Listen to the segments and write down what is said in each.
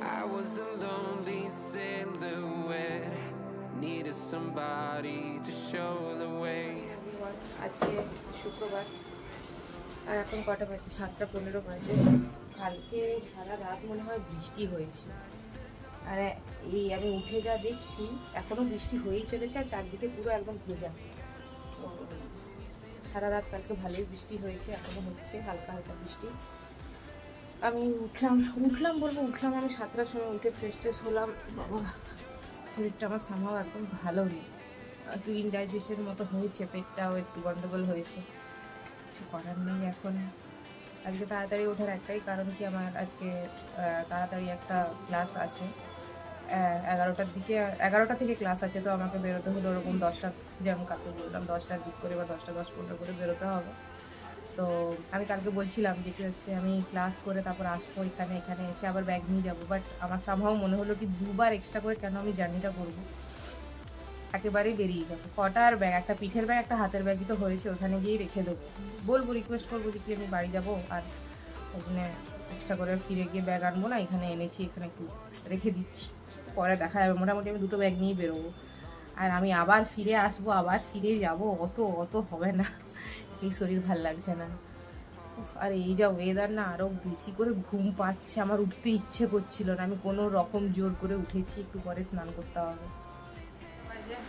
I was a lonely silhouette, needed somebody to show the way. আজকে শুক্রবার আর এখন কটা বাজে 7:15 বাজে। কালকে সারা রাত মনে হয় বৃষ্টি হয়েছে, আর এই আমি উঠে যা দেখছি এখনো বৃষ্টি হয়েই চলেছে আর চারদিকে পুরো একদম ভেজা। সারা রাত কালকে ভালোই বৃষ্টি হয়েছে, এখনো হচ্ছে হালকা হালকা বৃষ্টি। আমি উঠলাম আমি 7টার সময় উঠে ফ্রেশ ট্রেশ হলাম। বাবা শরীরটা আমার সামাও একদম ভালো নেই, একটু ইনডাইজেশন মতো হয়েছে, পেটটাও একটু গন্ডগোল হয়েছে, কিছু করার নেই। এখন আজকে তাড়াতাড়ি ওঠার একটাই কারণ কি, আমার আজকে তাড়াতাড়ি একটা ক্লাস আছে 11টা থেকে ক্লাস আছে, তো আমাকে বেরোতে হলো ওরকম 10টা, যেমন কালকে বললাম 10টার দিক করে বা 10টা 10-15 করে বেরোতে হবে। তো আমি কালকে বলছিলাম যে কি হচ্ছে আমি ক্লাস করে তারপর আসবো এখানে এসে আবার ব্যাগ নিয়ে যাবো, বাট আমার সামহাও মনে হলো কি 2বার এক্সট্রা করে কেন আমি জার্নিটা করবো, একেবারেই বেরিয়ে যাবো। কটার ব্যাগ, একটা পিঠের ব্যাগ একটা হাতের ব্যাগই তো হয়েছে, ওখানে গিয়েই রেখে দেবো। বলবো, রিকোয়েস্ট করবো যে কি আমি বাড়ি যাবো আর ওখানে এক্সট্রা করে ফিরে গিয়ে ব্যাগ আনবো না, এখানে এনেছি এখানে একটু রেখে দিচ্ছি, পরে দেখা যাবে। মোটামুটি আমি 2টো ব্যাগ নিয়েই বেরোবো, আর আমি আবার ফিরে আসবো আবার ফিরে যাবো, অত হবে না, এই শরীর ভাল লাগছে না। আর এই যা ওয়েদার না, আরও বেশি করে ঘুম পাচ্ছে, আমার উঠতে ইচ্ছে করছিল না, আমি কোনো রকম জোর করে উঠেছি। একটু পরে স্নান করতে হবে।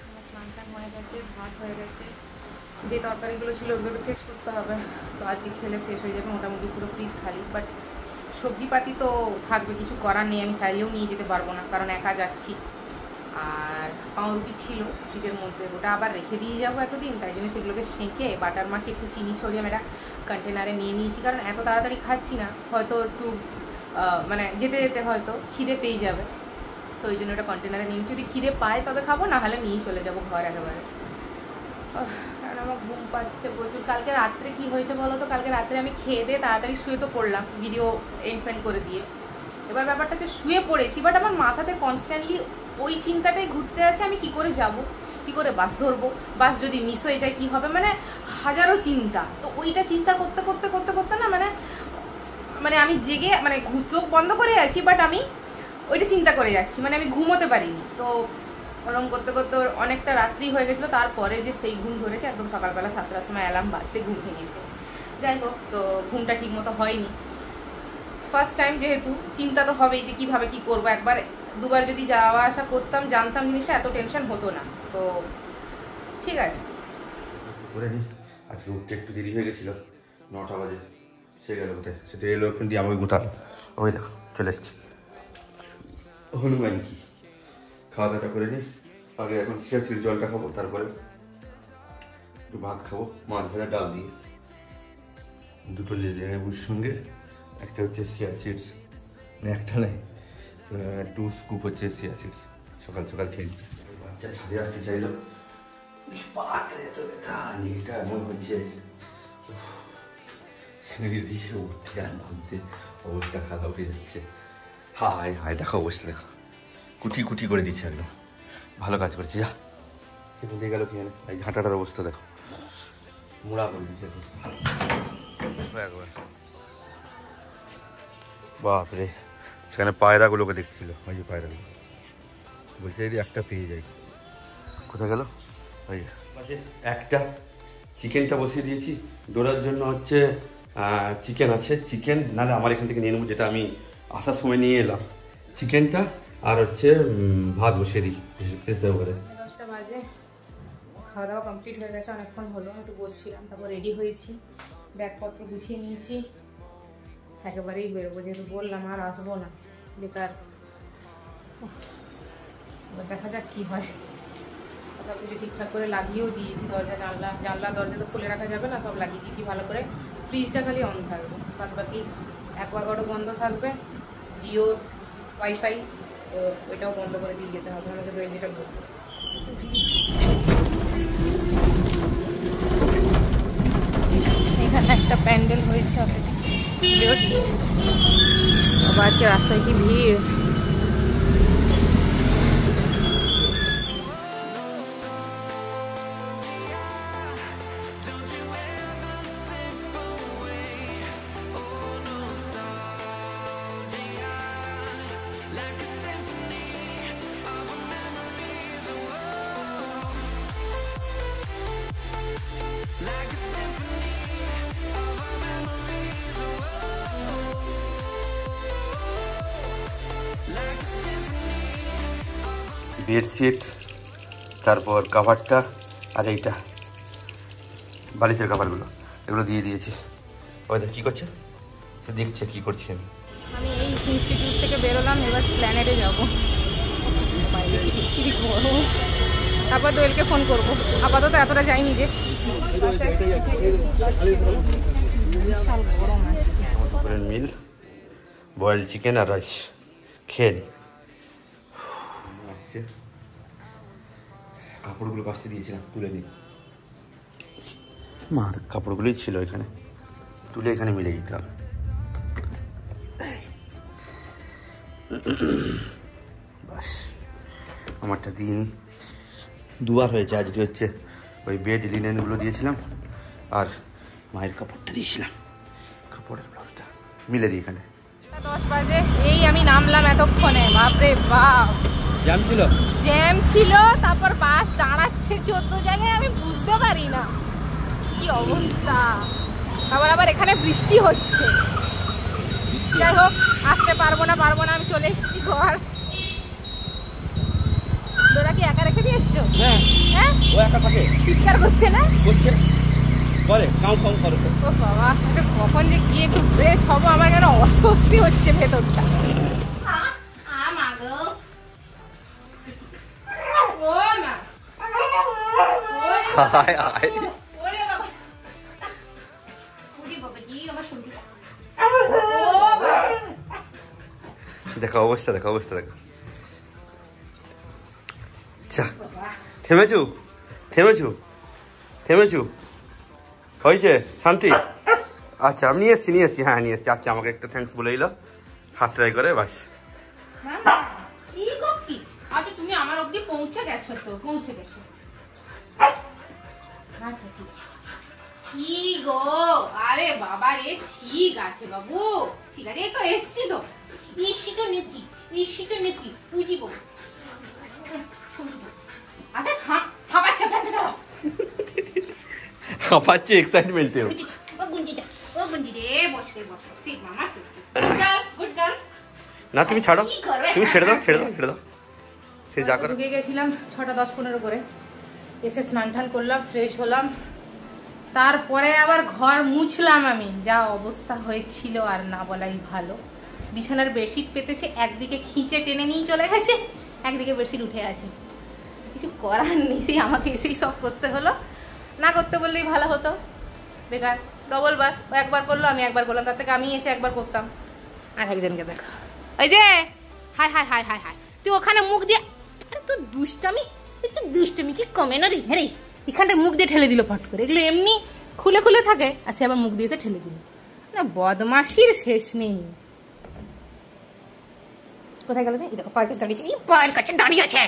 আমার স্নান টান হয়ে গেছে, ভাত হয়ে গেছে, যে তরকারিগুলো ছিল ওগুলো শেষ করতে হবে, তো আজকে খেলে শেষ হয়ে যাবে মোটামুটি, পুরো ফ্রিজ খালি। বাট সবজিপাতি তো থাকবে, কিছু করার নেই, আমি চাইলেও নিয়ে যেতে পারবো না কারণ একা যাচ্ছি। আর পাউরুটি ছিল ফ্রিজের মধ্যে, ওটা আবার রেখে দিয়ে যাবো এতদিন, তাই জন্য সেগুলোকে সেঁকে বাটার মাখে একটু চিনি ছড়িয়ে আমি একটা কন্টেনারে নিয়ে নিয়েছি, কারণ এত তাড়াতাড়ি খাচ্ছি না, হয়তো একটু মানে যেতে যেতে হয়তো খিদে পেয়ে যাবে, তো ওই জন্য ওটা কন্টেনারে নিয়ে নিচ্ছি। যদি খিদে পায় তবে খাবো, না হলে নিয়ে চলে যাবো ঘর একেবারে, কারণ আমার ঘুম পাচ্ছে প্রচুর। কালকে রাত্রে কি হয়েছে বলো তো, কালকে রাত্রে আমি খেয়ে দিয়ে তাড়াতাড়ি শুয়ে তো পড়লাম ভিডিও এন্ড করে দিয়ে। এবার ব্যাপারটা হচ্ছে শুয়ে পড়েছি, বাট আমার মাথাতে কনস্ট্যান্টলি ওই চিন্তাটাই ঘুরতে আছে, আমি কি করে যাব, কি করে বাস ধরবো, বাস যদি মিস হয়ে যায় কি হবে, মানে হাজারো চিন্তা। তো ওইটা চিন্তা করতে করতে করতে করতে না মানে আমি জেগে মানে চোখ বন্ধ করে আছি, বাট আমি ওইটা চিন্তা করে যাচ্ছি, মানে আমি ঘুমোতে পারিনি। তো ওরকম করতে করতে অনেকটা রাত্রি হয়ে গেছিলো, তারপরে যে সেই ঘুম ধরেছে একদম সকালবেলা 7টার সময় অ্যালার্ম বাজতে ঘুম ভেঙেছে। যাই হোক, তো ঘুমটা ঠিক মতো হয়নি, ফার্স্ট টাইম যেহেতু চিন্তা তো হবেই যে কিভাবে কি করবো। একবার দুবার যদি যাওয়া আসা করতাম, জানতাম জিনিসটা, এত টেনশন হতো না। তো ঠিক আছে, করে নি। আজকে উঠতে একটু দেরি হয়ে গেছিল, 9টা বাজে, সে গেল কোথায়, সেটা এলো এখন দিয়ে আমাকে গোতাল। ওই দেখো চলে এসছি, হনুমান কি খাওয়া দাওয়াটা করে নি। আগে এখন ছিঁড়ে জলটা খাবো, তারপরে একটু ভাত খাবো, মাছ ভাজা ডাল দিয়ে, 2টো লেবুর সঙ্গে একটা হচ্ছে চিয়া সিডস, মানে একটা নেই 2 স্কুপ হচ্ছে চিয়া সিডস, সকাল সকাল খেয়ে। বাচ্চা ছাদে আসতে চাইলো, পাটা এত ব্যথা, নীলটা এমন হচ্ছে, সিঁড়ি দিয়ে উঠতে আর নামতে অবস্থা খারাপ হয়ে যাচ্ছে। হায় হায়, দেখো অবস্থা, দেখো কুটি কুটি করে দিচ্ছে একদম। ভালো কাজ করেছে, যা সেখান দিয়ে গেল কি জানে। এই ঝাঁটাটার অবস্থা দেখো, মোড়া করে দিচ্ছে একবার। বাপরে, সেখানে পায়রাগুলোকে দেখছিল, ওই যে পায়রাগুলো, বলছে যদি একটা পেয়ে যাই। কোথায় গেল? ওই একটা চিকেনটা বসিয়ে দিয়েছি, ডোরার জন্য হচ্ছে চিকেন আছে, চিকেন নাহলে আমার এখান থেকে নিয়ে নেবো, যেটা আমি আসার সময় নিয়ে এলাম চিকেনটা, আর হচ্ছে ভাত বসিয়ে দিই প্রেস দেবো করে। 10টা বাজে, খাওয়া দাওয়া কমপ্লিট হয়ে গেছে, অনেকক্ষণ হলো, একটু বসছিলাম, তারপর রেডি হয়েছি, ব্যাগপত্র গুছিয়ে নিয়েছি, একেবারেই বেরোবো, যেহেতু বললাম আর আসবো না বেকার। এবার দেখা যাক কি হয়। সব কিছু ঠিকঠাক করে লাগিয়েও দিয়েছি, জানলা দরজা তো খুলে রাখা যাবে না, সব লাগিয়ে দিয়েছি ভালো করে। ফ্রিজটা খালি অন থাকবে, বাদ বাকি অ্যাকোয়াগার্ডও বন্ধ থাকবে, জিও ওয়াইফাই তো ওইটাও বন্ধ করে দিয়ে যেতে হবে, আমাকে তো যেটা বলবো। এখানে একটা প্যান্ডেল হয়েছে অলরেডি, খুলেও দিয়েছে। আবার আজকে রাস্তায় কি ভিড়! Like বেডশিট, তারপর কাভারটা, আর এইটা বালিশের কাভারগুলো, এগুলো দিয়ে দিয়েছি। ওই দেখ কী করছে, সে দেখছে কী করছি আমি। আমি এই ইনস্টিটিউট থেকে বেরোলাম, এবার প্ল্যানেটে যাবো। গরম, তারপর দোয়েলকে ফোন করবো। আপাতত এতটা যাইনি যে বিশাল গরম আছে। দুপুরের মিল বয়েল চিকেন আর রাইস খেয়ে নি। আসছে, কাপড়গুলো কাচতে দিয়েছিলাম, তুলে দিই। মার কাপড়গুলোই ছিল এখানে, তুলে এখানে মিলে দিতে হবে। বাস, আমারটা দিইনি, দুবার হয়েছে। আজকে হচ্ছে ওই বেড লিনেনগুলো দিয়েছিলাম আর মায়ের কাপড়টা দিয়েছিলাম, কাপড়ের ব্লাউজটা মিলে দিই এখানে। 10 বাজে, এই আমি নামলাম এতক্ষণে। বাপরে বাপ, জ্যাম ছিল, জ্যাম ছিল। তারপর বাস দাঁড়াচ্ছে 14 জায়গায়, আমি বুঝতে পারি না কি অবস্থা। আবার এখানে বৃষ্টি হচ্ছে। যাই হোক, আসতে পারবো না, আমি চলে এসেছি ঘর। তোরা কি একা রেখে দিয়ে এসছো? হ্যাঁ, ও একা থাকে, চিৎকার করছে না? করছে, বলে কাউ কাউ করে। ও বাবা, কখন যে গিয়ে একটু ফ্রেশ হবো, আমার কেন অস্বস্তি হচ্ছে ভেতরটা। দেখো অবস্থা, দেখো অবস্থা, দেখো। আচ্ছা, থেমেছু, থেমেছু, থেমেছু, হয়েছে শান্তি? আচ্ছা, আমি নিয়ে এসছি, হ্যাঁ নিয়ে এসছি। আচ্ছা, আমাকে একটা থ্যাঙ্কস বলে দিল, হাত ট্রাই করে, বাস। তুমি আমার অবধি পৌঁছে গেছো তো? পৌঁছে গেছো। কি গো, আরে বাবা রে, ঠিক আছে বাবু, ঠিক আছে, এই তো এসছি তো। নেকি বুঝিব। আচ্ছা, খাবাচ্ছে, ফ্যানটা চালাও। খাপাচ্ছে এক্সাইটমেন্টে। না তুমি ছাড়ো, তুমি ছেড়ে দাও। সে যা করে। ঢুকে গেছিলাম 6টা 10-15 করে, এসে স্নান টান করলাম, ফ্রেশ হলাম। তারপরে আবার ঘর মুছলাম আমি। যা অবস্থা হয়েছিল আর না বলাই ভালো। বিছানার বেডশিট পেতেছে, একদিকে খিঁচে টেনে নিয়ে চলে গেছে, একদিকে বেডশিট উঠে আছে। কিছু করার নেই, সেই আমাকে এসেই সব করতে হলো। না করতে বললেই ভালো হতো, বেকার ডবল বার। ও একবার করলো, আমি একবার করলাম, তার থেকে আমি এসে একবার করতাম। আর একজনকে দেখা, ওই যে high high high high high, তুই ওখানে মুখ দিয়ে, আরে তোর দুষ্টামি কি কমে না রে? হ্যাঁ রে, এখানটা মুখ দিয়ে ঠেলে দিল ফট করে। এগুলো এমনি খুলে খুলে থাকে, আর সে আবার মুখ দিয়েছে ঠেলে দিল। না, বদমাশির শেষ নেই। কোথায় গেল না? এই দেখো পায়ের কাছে দাঁড়িয়েছে, এই পায়ের কাছে দাঁড়িয়ে আছে।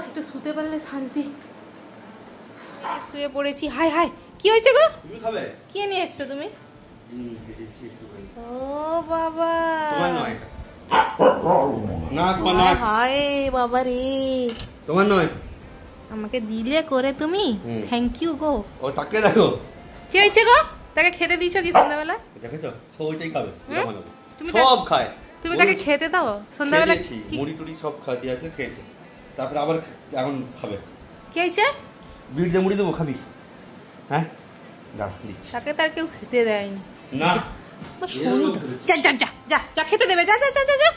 একটু শুতে পারলে শান্তি। শুয়ে পড়েছি। হাই হাই, কি হয়েছে গো? কি নিয়ে এসছো তুমি? ও বাবা, না তোমার নয়। হায় বাবা রে, তোমার নয়, আমাকে দিলে করে তুমি। Thank you go. ও তাকে দেখো, কি হয়েছে গো? তাকে খেতে দিয়েছো কি সন্ধ্যাবেলা? দেখেছো, সব ওইটাই খাবে, তুমি সব খায়। তুমি তাকে খেতে দাও সন্ধ্যাবেলা? মুড়ি টুড়ি সব খাওয়া আছে, খেয়েছে। তারপরে আবার এখন খাবে। কি হয়েছে? বিট দিয়ে মুড়ি দেবো, খাবি? হ্যাঁ, দিচ্ছি। তাকে তার কেউ খেতে দেয়নি না, যা যা যা যা যা খেতে দেবে, যা যা যা যা যা।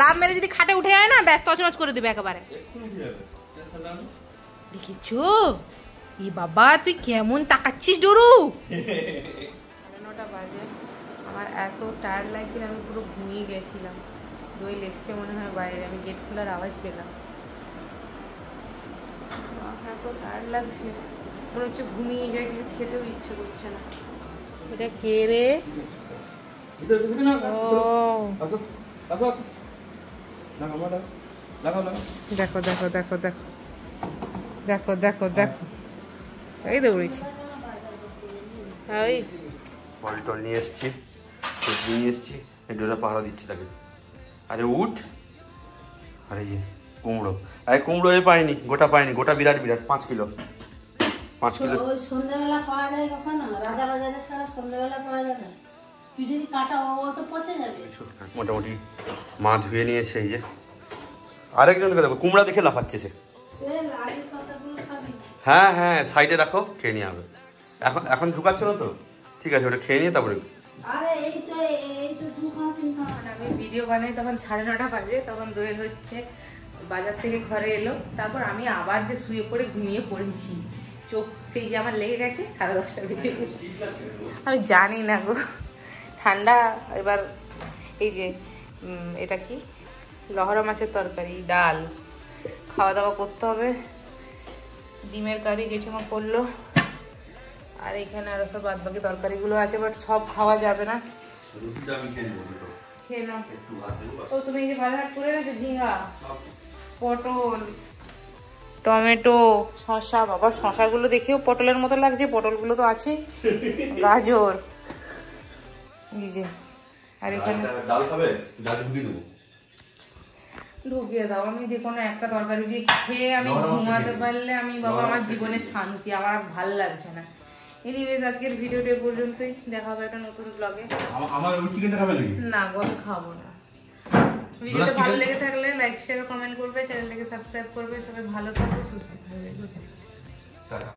লাভ মেরে যদি খাটে উঠে যায় না, ব্যাস তছনছ করে দেবে একেবারে। দেখেছো? এই বাবা, তুই কেমন তাকাচ্ছিস ডরু? 9টা বাজে, আমার এত টায়ার্ড লাগছিল, আমি পুরো ঘুমিয়ে গেছিলাম। দোয়েল এসছে মনে হয় বাইরে, আমি গেট খোলার আওয়াজ পেলাম। এত টায়ার্ড লাগছে, মনে হচ্ছে ঘুমিয়ে যায়, কিছু খেতেও ইচ্ছে করছে না। এটা কে রে? দেখো দেখো দেখো দেখো দেখো দেখো দেখো, এই দৌড়েছি। ওই ফল টল নিয়ে এসছি, সবজি নিয়ে এসছি, একটু পাহারা দিচ্ছি তাকে। আরে উঠ, আরে কুমড়ো, আরে কুমড়ো পাইনি, গোটা পাইনি, গোটা বিরাট 5 কিলো। সন্ধ্যাবেলা পাওয়া যায় কখনো? রাজা বাজারে ছাড়া সন্ধ্যাবেলা পাওয়া যায় না। তুই যদি কাটা ও তো পচে যাবে। মোটামুটি মা ধুয়ে নিয়েছে এই যে। আরেকজনকে দেখো কুমড়া দেখে লাফাচ্ছে সে। হ্যাঁ হ্যাঁ সাইডে রাখো, খেয়ে নিয়ে হবে। এখন ঢুকাচ্ছ না তো? ঠিক আছে, ওটা খেয়ে নিয়ে তারপরে। আমি ভিডিও বানাই তখন 9:30 বাজে, তখন দোয়েল হচ্ছে বাজার থেকে ঘরে এলো, তারপর আমি আবার যে শুয়ে পড়ে ঘুমিয়ে পড়েছি, চোখ সেই যে আমার লেগে গেছে 10:30 বেজে। আমি জানি না গো, ঠান্ডা। এবার এই যে এটা কি লহরা মাছের তরকারি, ডাল, খাওয়া দাওয়া করতে হবে। ডিমের কারি জেঠিমা করলো, আর এখানে আরো সব বাদ বাকি তরকারিগুলো আছে, বাট সব খাওয়া যাবে না। খেয়ে নাও। ও তুমি এই যে বাজার করে এনেছো ঝিঙ্গা, পটল, টমেটো, শসা। বাবা শসাগুলো দেখেও পটলের মতো লাগছে, পটলগুলো তো আছে, গাজর, এই যে। আর এখানে ডাল খাবে? ডাল ঢুকিয়ে দেবো। ঢুকিয়ে দাও। আমি যে কোনো একটা তরকারি দিয়ে খেয়ে আমি ঘুমাতে পারলে আমি বাবা আমার জীবনে শান্তি। আমার ভাল লাগছে না। এনিওয়েজ আজকের ভিডিওটা এই পর্যন্তই, দেখা হবে একটা নতুন ব্লগে। আমার ওই চিকেনটা খাবে নাকি? না গো আমি খাবো না। ভিডিওটা ভালো লেগে থাকলে লাইক শেয়ার কমেন্ট করবে, চ্যানেলটাকে সাবস্ক্রাইব করবে। সবাই ভালো থাকবে, সুস্থ থাকবে।